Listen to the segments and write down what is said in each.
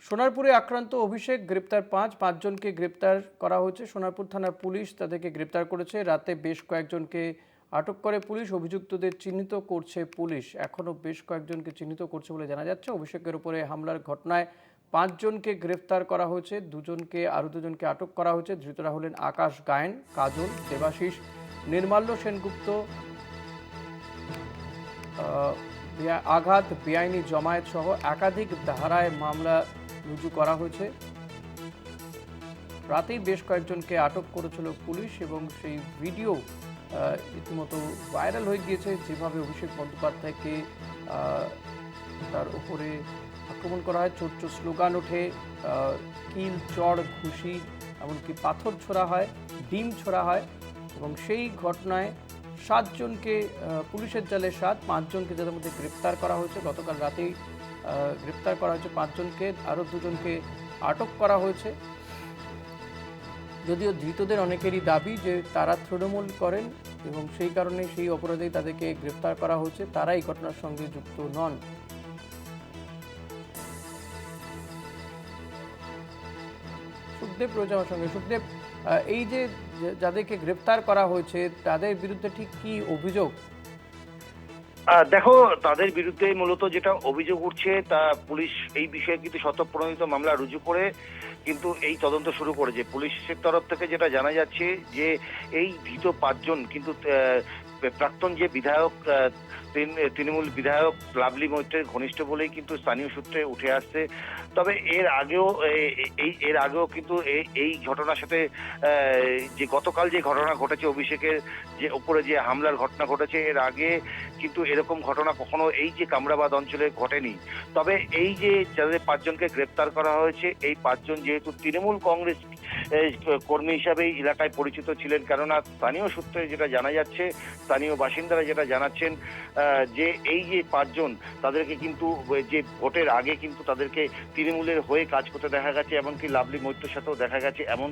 সোনারপুরে আক্রান্ত অভিষেক গ্রেপ্তার পাঁচজনকে গ্রেপ্তার করা হয়েছে। সোনারপুর থানার পুলিশ তাদেরকে গ্রেপ্তার করেছে। রাতে বেশ কয়েকজনকে আটক করে পুলিশ। অভিযুক্তদের চিহ্নিত করছে পুলিশ। এখনও বেশ কয়েকজনকে চিহ্নিত করছে বলে জানা যাচ্ছে। অভিষেকের উপরে হামলার ঘটনায় পাঁচজনকে গ্রেপ্তার করা হয়েছে, আরও দুজনকে আটক করা হয়েছে। ধৃতরা হলেন আকাশ গায়েন, কাজল, দেবাশিস, নির্মাল্য সেনগুপ্ত, আঘাত, বেআইনি জমায়েত সহ একাধিক ধারায় মামলা রুজু করা হয়েছে। রাতেই বেশ কয়েকজনকে আটক করেছিল পুলিশ এবং সেই ভিডিও রীতিমতো ভাইরাল হয়ে গিয়েছে। যেভাবে অভিষেক বন্দ্যোপাধ্যায়কে তার উপরে আক্রমণ করা হয়, চোর চোর স্লোগান ওঠে, কিল, চড়, ঘুষি, এমনকি পাথর ছোড়া হয়, ডিম ছোড়া হয় এবং সেই ঘটনায় সাতজনকে পুলিশের জালে পাঁচজনকে যাদের মধ্যে গ্রেপ্তার করা হয়েছে। গতকাল রাতেই গ্রেপ্তার করা হয়েছে পাঁচজনকে, আরও দুজনকে আটক করা হয়েছে। যদিও ধৃতদের অনেকেরই দাবি যে তারা তৃণমূল করেন এবং সেই কারণে সেই অপরাধেই তাদেরকে গ্রেপ্তার করা হয়েছে, তারা এই ঘটনার সঙ্গে যুক্ত নন। সুখদেব রয়েছে আমার সঙ্গে। সুখদেব, এই যে যাদেরকে গ্রেপ্তার করা হয়েছে তাদের বিরুদ্ধে ঠিক কি অভিযোগ? দেখো, তাদের বিরুদ্ধে মূলত যেটা অভিযোগ উঠছে তা পুলিশ এই বিষয়ে কিন্তু স্বতঃপ্রণোদিত মামলা রুজু করে কিন্তু এই তদন্ত শুরু করেছে। পুলিশের তরফ থেকে যেটা জানা যাচ্ছে যে এই ধৃত পাঁচজন কিন্তু প্রাক্তন যে বিধায়ক, তৃণমূল বিধায়ক লাভলি মৈত্রের ঘনিষ্ঠ বলেই কিন্তু স্থানীয় সূত্রে উঠে আসছে। তবে এর আগেও কিন্তু এই ঘটনার সাথে যে গতকাল যে ঘটনা ঘটেছে, অভিষেকের যে উপরে যে হামলার ঘটনা ঘটেছে, এর আগে কিন্তু এরকম ঘটনা কখনো এই যে কামরাবাদ অঞ্চলে ঘটেনি। তবে এই যে যাদের পাঁচজনকে গ্রেপ্তার করা হয়েছে, এই পাঁচজন যেহেতু তৃণমূল কংগ্রেস কর্মী হিসাবে এলাকায় পরিচিত ছিলেন, কেননা স্থানীয় সূত্রে যেটা জানা যাচ্ছে, স্থানীয় বাসিন্দারা যেটা জানাচ্ছেন যে এই যে পাঁচজন তাদেরকে কিন্তু যে ভোটের আগে কিন্তু তাদেরকে তৃণমূলের হয়ে কাজ করতে দেখা গেছে, এমনকি লাভলি মৈত্রের সাথেও দেখা গেছে, এমন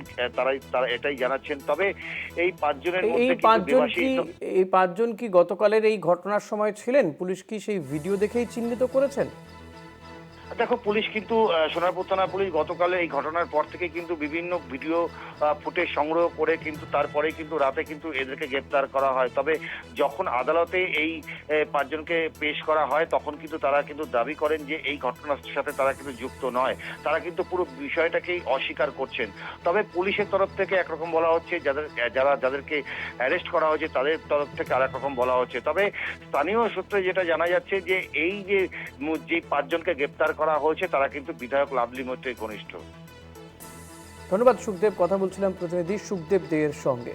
তারা এটাই জানাচ্ছেন। তবে এই পাঁচজনের মধ্যে এই পাঁচজন কি গতকালের এই ঘটনার সময় ছিলেন? পুলিশ কি সেই ভিডিও দেখেই চিহ্নিত করেছেন? দেখো, পুলিশ কিন্তু সোনারপুর থানা পুলিশ গতকালে এই ঘটনার পর থেকে কিন্তু বিভিন্ন ভিডিও ফুটেজ সংগ্রহ করে কিন্তু তারপরে কিন্তু রাতে কিন্তু এদেরকে গ্রেপ্তার করা হয়। তবে যখন আদালতে এই পাঁচজনকে পেশ করা হয় তখন কিন্তু তারা কিন্তু দাবি করেন যে এই ঘটনার সাথে তারা কিন্তু যুক্ত নয়, তারা কিন্তু পুরো বিষয়টাকেই অস্বীকার করছেন। তবে পুলিশের তরফ থেকে একরকম বলা হচ্ছে, যাদেরকে অ্যারেস্ট করা হয়েছে তাদের তরফ থেকে আর একরকম বলা হচ্ছে। তবে স্থানীয় সূত্রে যেটা জানা যাচ্ছে যে এই যে পাঁচজনকে গ্রেপ্তার করা হয়েছে তারা কিন্তু বিধায়ক লাভলি মৈত্রের ঘনিষ্ঠ। ধন্যবাদ সুখদেব। কথা বলছিলাম প্রতিনিধি সুখদেব দে এর সঙ্গে।